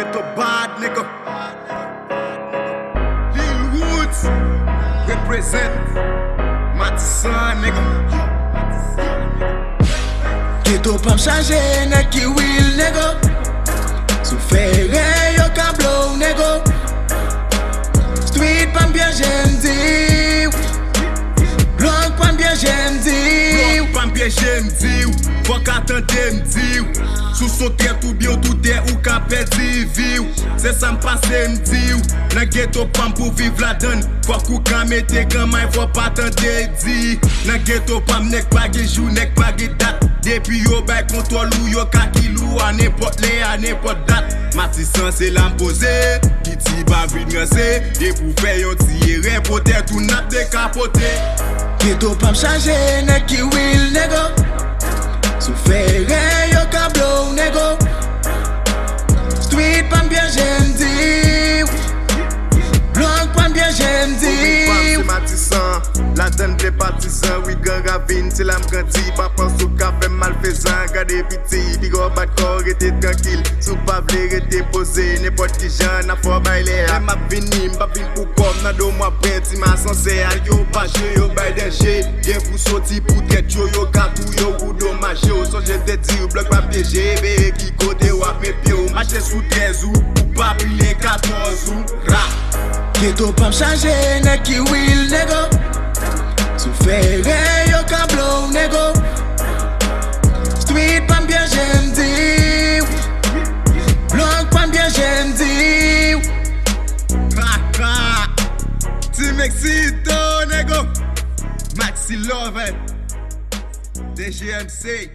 Ghetto bad nigga. Lil Woods represent Matson nigga. Ghetto pa m'chaje nek ki will nego. Sou fere yo ka blow nego. Street pa m'byen jem diw. Blog pa m'byen jem diw. Blog pa m'byen jem diw. Fok atende m'diw. Sou son tête ou bien tout est ou ka pedi viw. C'est ça m'passe m'diw. Nan ghetto pam pour vivre la donne. Fok ou ka mette gamay faut pas tente di. Nan ghetto pam nek pa ge jou nek pa ge dat. Depuis yo bay contrôle ou yo ka kilou à n'importe les à n'importe date. Matissan c'est l'imposé. Qui ti ba vin ganse. Et pour faire yon tire peut-être ou nap décapoté. Ghetto pa m'chaje nek ki will nego. Sou fere yo ka blow nego. Street pa m'byen jem diw. Blog pa m'byen jem diw. C'est Matissan, la donne des partisans. Oui, gang ravine, c'est l'âme grandi. Pas pense au café malfaisant. Gardez pitié, big up bad corps, restez tranquille. Sous pas vle, restez posé. N'importe qui j'en a fort bailler. M'a vini, m'a vini pour comme. N'a deux mois près, si m'a censé. Yo pas jeu, yo bay danger. Bien pour sortir pour tête, yo katou, yo ou dommage. Yo, so je te dis, bloc pas piégé. Bé, qui côté ou ap mes pieds. Marcher sous 13 ou pas piler 14 ou rap. Ghetto pa m'chaje nek ki will nego. Sou fere yo ka blow nego. Street pa m'byen jem diw. Blog pa m'byen jem diw. Team Exito nego. Maxi Love DGMC.